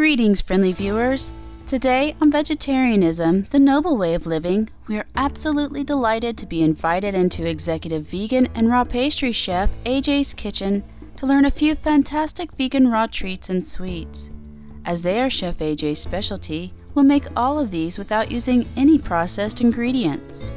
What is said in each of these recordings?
Greetings, friendly viewers. Today on Vegetarianism, the Noble Way of Living, we are absolutely delighted to be invited into executive vegan and raw pastry chef Aj's kitchen to learn a few fantastic vegan raw treats and sweets. As they are Chef Aj's specialty, we'll make all of these without using any processed ingredients.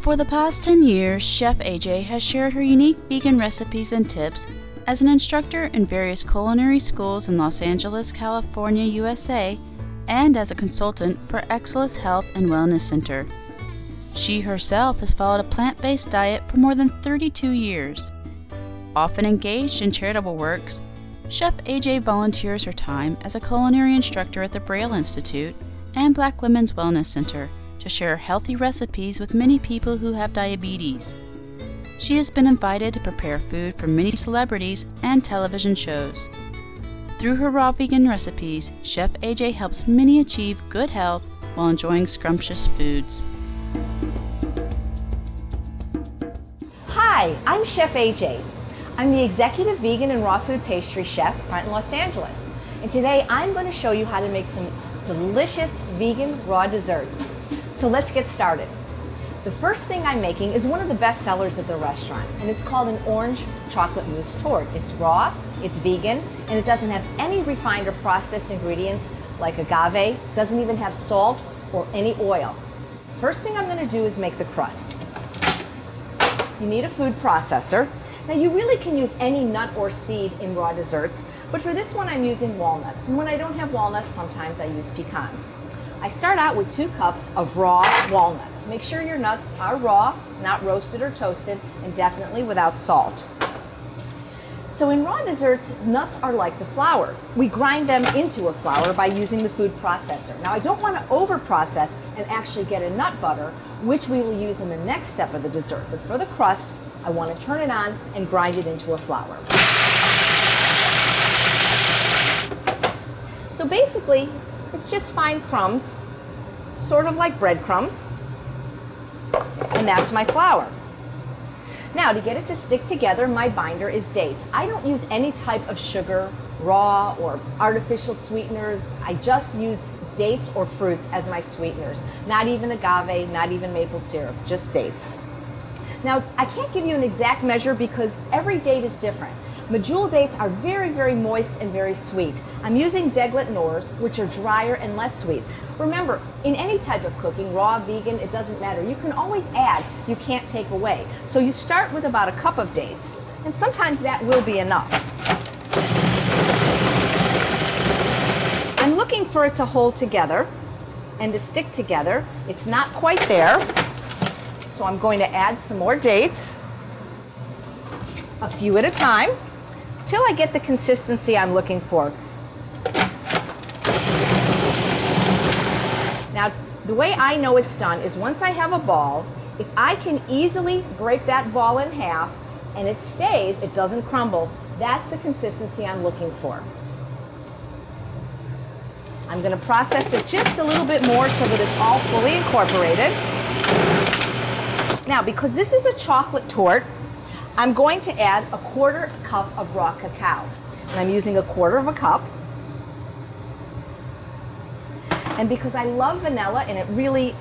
For the past 10 years, Chef Aj has shared her unique vegan recipes and tips as an instructor in various culinary schools in Los Angeles, California, USA, and as a consultant for Excellence Health and Wellness Center. She herself has followed a plant-based diet for more than 32 years. Often engaged in charitable works, Chef Aj volunteers her time as a culinary instructor at the Braille Institute and Black Women's Wellness Center to share healthy recipes with many people who have diabetes. She has been invited to prepare food for many celebrities and television shows. Through her raw vegan recipes, Chef Aj helps many achieve good health while enjoying scrumptious foods. Hi, I'm Chef Aj. I'm the executive vegan and raw food pastry chef right in Los Angeles. And today I'm going to show you how to make some delicious vegan raw desserts. So let's get started. The first thing I'm making is one of the best sellers at the restaurant, and it's called an orange chocolate mousse torte. It's raw, it's vegan, and it doesn't have any refined or processed ingredients like agave, doesn't even have salt or any oil. First thing I'm going to do is make the crust. You need a food processor. Now you really can use any nut or seed in raw desserts, but for this one I'm using walnuts, and when I don't have walnuts, sometimes I use pecans. I start out with 2 cups of raw walnuts. Make sure your nuts are raw, not roasted or toasted, and definitely without salt. So in raw desserts, nuts are like the flour. We grind them into a flour by using the food processor. Now I don't want to over-process and actually get a nut butter, which we will use in the next step of the dessert. But for the crust, I want to turn it on and grind it into a flour. So basically, it's just fine crumbs, sort of like breadcrumbs, and that's my flour. Now, to get it to stick together, my binder is dates. I don't use any type of sugar, raw or artificial sweeteners. I just use dates or fruits as my sweeteners. Not even agave, not even maple syrup, just dates. Now, I can't give you an exact measure because every date is different. Medjool dates are very, very moist and very sweet. I'm using Deglet Nors, which are drier and less sweet. Remember, in any type of cooking, raw, vegan, it doesn't matter. You can always add, you can't take away. So you start with about a cup of dates, and sometimes that will be enough. I'm looking for it to hold together and to stick together. It's not quite there, so I'm going to add some more dates, a few at a time, till I get the consistency I'm looking for. Now, the way I know it's done is once I have a ball, if I can easily break that ball in half and it stays, it doesn't crumble, that's the consistency I'm looking for. I'm going to process it just a little bit more so that it's all fully incorporated. Now, because this is a chocolate torte, I'm going to add a 1/4 cup of raw cacao. And I'm using a 1/4 cup. And because I love vanilla and it really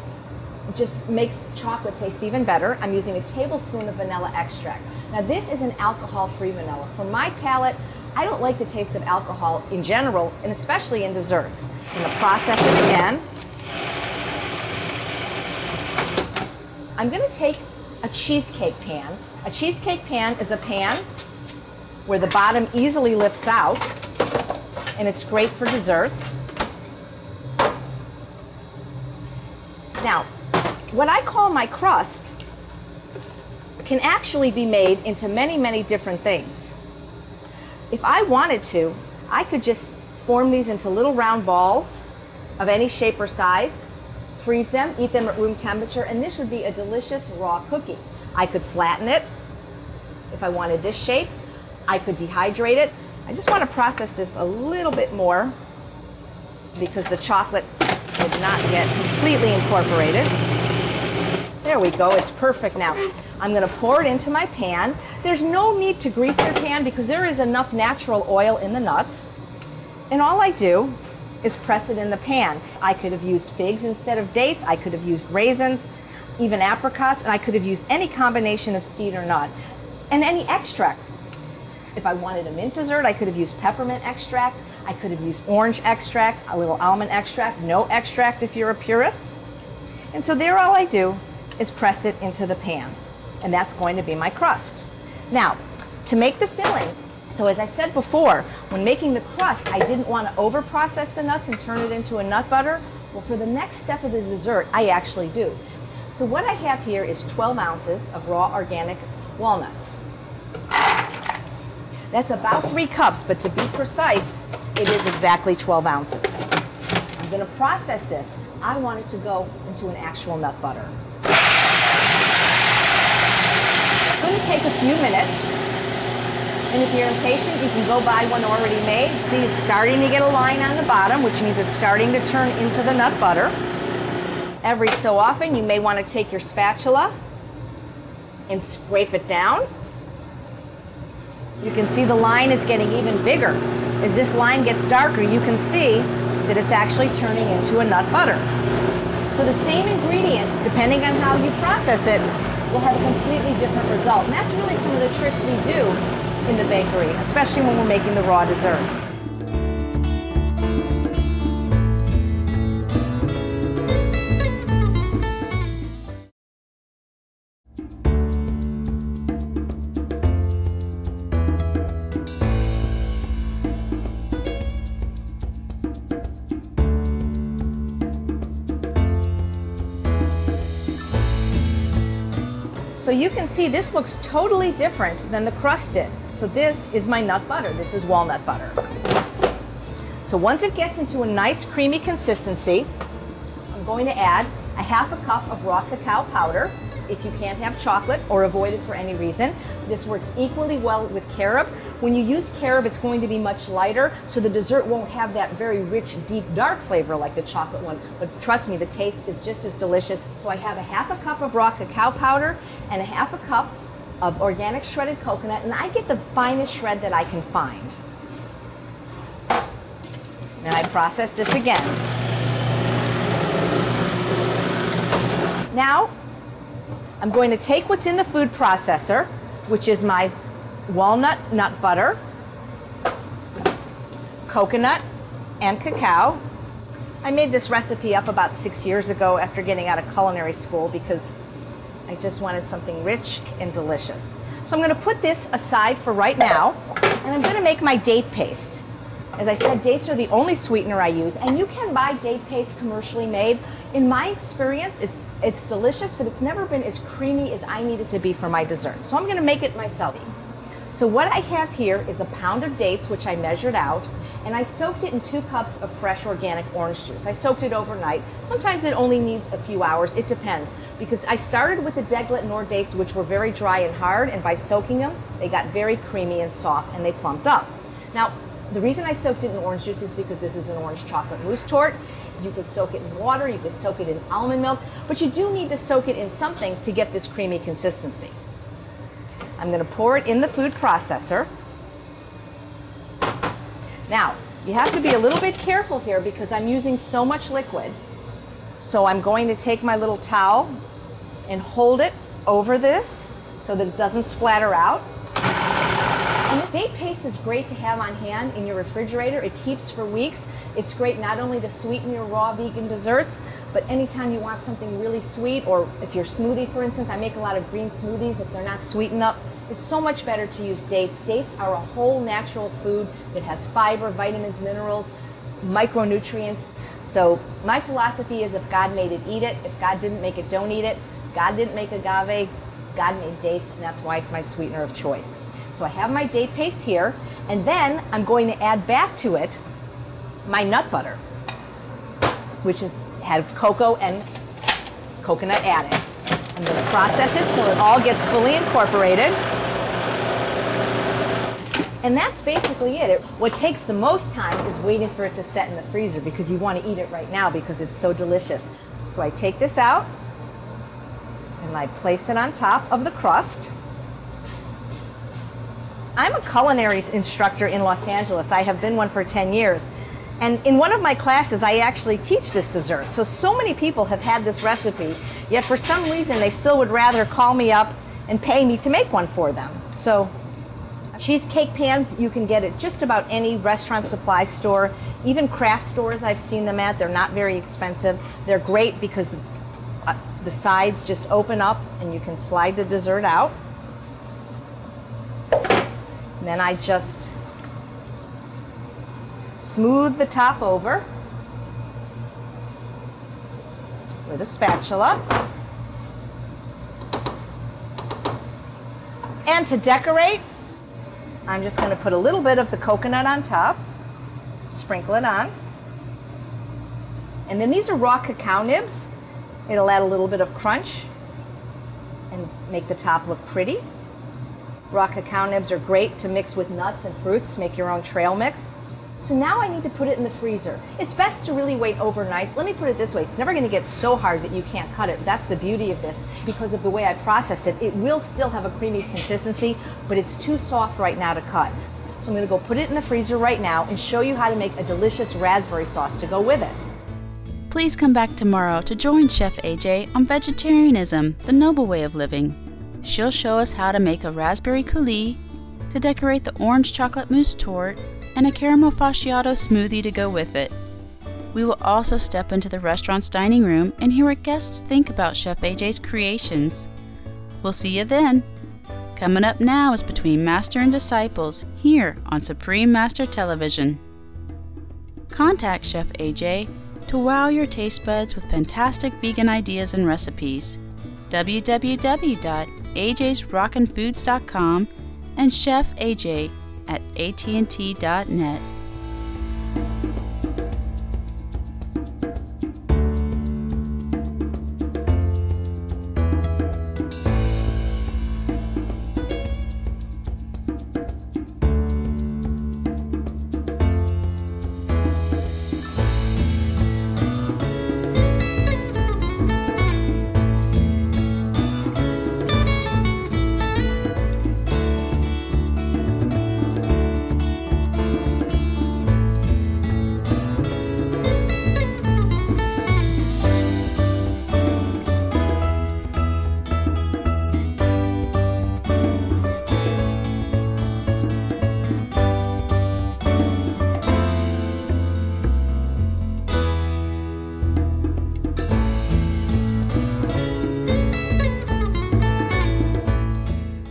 just makes chocolate taste even better, I'm using a tablespoon of vanilla extract. Now this is an alcohol-free vanilla. For my palate, I don't like the taste of alcohol in general, and especially in desserts. I'm going to process it again. I'm going to take a cheesecake pan. A cheesecake pan is a pan where the bottom easily lifts out, and it's great for desserts. Now, what I call my crust can actually be made into many, many different things. If I wanted to, I could just form these into little round balls of any shape or size, freeze them, eat them at room temperature, and this would be a delicious raw cookie. I could flatten it if I wanted this shape. I could dehydrate it. I just want to process this a little bit more because the chocolate is not yet completely incorporated. There we go, it's perfect now. I'm going to pour it into my pan. There's no need to grease your pan because there is enough natural oil in the nuts. And all I do is press it in the pan. I could have used figs instead of dates. I could have used raisins, even apricots, and I could have used any combination of seed or nut, and any extract. If I wanted a mint dessert, I could have used peppermint extract. I could have used orange extract, a little almond extract, no extract if you're a purist. And so there, all I do is press it into the pan, and that's going to be my crust. Now, to make the filling, so as I said before, when making the crust, I didn't want to over-process the nuts and turn it into a nut butter. Well, for the next step of the dessert, I actually do. So what I have here is 12 ounces of raw organic walnuts. That's about 3 cups, but to be precise, it is exactly 12 ounces. I'm going to process this. I want it to go into an actual nut butter. It's going to take a few minutes. And if you're impatient, you can go buy one already made. See, it's starting to get a line on the bottom, which means it's starting to turn into the nut butter. Every so often, you may want to take your spatula and scrape it down. You can see the line is getting even bigger. As this line gets darker, you can see that it's actually turning into a nut butter. So the same ingredient, depending on how you process it, will have a completely different result. And that's really some of the tricks we do in the bakery, especially when we're making the raw desserts. So you can see this looks totally different than the crust did. So this is my nut butter. This is walnut butter. So once it gets into a nice creamy consistency, I'm going to add a half a cup of raw cacao powder. If you can't have chocolate or avoid it for any reason, this works equally well with carob. When you use carob, it's going to be much lighter, so the dessert won't have that very rich, deep, dark flavor like the chocolate one. But trust me, the taste is just as delicious. So I have a half a cup of raw cacao powder and a half a cup of organic shredded coconut, and I get the finest shred that I can find. And I process this again. Now, I'm going to take what's in the food processor, which is my walnut nut butter, coconut, and cacao. I made this recipe up about 6 years ago after getting out of culinary school because I just wanted something rich and delicious. So I'm going to put this aside for right now, and I'm going to make my date paste. As I said, dates are the only sweetener I use, and you can buy date paste commercially made. In my experience, it's delicious, but it's never been as creamy as I need it to be for my dessert. So I'm going to make it myself. So what I have here is a pound of dates, which I measured out, and I soaked it in 2 cups of fresh organic orange juice. I soaked it overnight. Sometimes it only needs a few hours. It depends, because I started with the deglet nor dates, which were very dry and hard, and by soaking them, they got very creamy and soft, and they plumped up. Now, the reason I soaked it in orange juice is because this is an orange chocolate mousse tort. You could soak it in water, you could soak it in almond milk, but you do need to soak it in something to get this creamy consistency. I'm going to pour it in the food processor. Now, you have to be a little bit careful here because I'm using so much liquid. So I'm going to take my little towel and hold it over this so that it doesn't splatter out. And the date paste is great to have on hand in your refrigerator. It keeps for weeks. It's great not only to sweeten your raw vegan desserts, but anytime you want something really sweet, or if you're smoothie, for instance, I make a lot of green smoothies. If they're not sweetened up, it's so much better to use dates. Dates are a whole natural food that has fiber, vitamins, minerals, micronutrients. So my philosophy is if God made it, eat it. If God didn't make it, don't eat it. God didn't make agave, God made dates, and that's why it's my sweetener of choice. So I have my date paste here, and then I'm going to add back to it my nut butter, which had cocoa and coconut added. I'm going to process it so it all gets fully incorporated. And that's basically it. What takes the most time is waiting for it to set in the freezer because you want to eat it right now because it's so delicious. So I take this out and I place it on top of the crust. I'm a culinary instructor in Los Angeles. I have been one for 10 years. And in one of my classes, I actually teach this dessert. So many people have had this recipe, yet for some reason they still would rather call me up and pay me to make one for them. So cheesecake pans, you can get at just about any restaurant supply store, even craft stores I've seen them at. They're not very expensive. They're great because the sides just open up and you can slide the dessert out. And then I just smooth the top over with a spatula. And to decorate, I'm just going to put a little bit of the coconut on top, sprinkle it on. And then these are raw cacao nibs. It'll add a little bit of crunch and make the top look pretty. Raw cacao nibs are great to mix with nuts and fruits, make your own trail mix. So now I need to put it in the freezer. It's best to really wait overnight. So let me put it this way. It's never going to get so hard that you can't cut it. That's the beauty of this. Because of the way I process it, it will still have a creamy consistency, but it's too soft right now to cut. So I'm going to go put it in the freezer right now and show you how to make a delicious raspberry sauce to go with it. Please come back tomorrow to join Chef Aj on Vegetarianism, the Noble Way of Living. She'll show us how to make a raspberry coulis, to decorate the orange chocolate mousse torte, and a caramel fasciato smoothie to go with it. We will also step into the restaurant's dining room and hear what guests think about Chef Aj's creations. We'll see you then. Coming up now is Between Master and Disciples, here on Supreme Master Television. Contact Chef Aj to wow your taste buds with fantastic vegan ideas and recipes. www.ajsrockinfoods.com and Chef Aj at AT&T.net.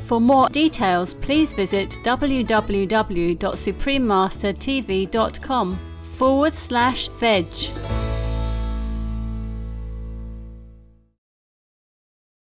For more details, please visit www.suprememastertv.com/veg.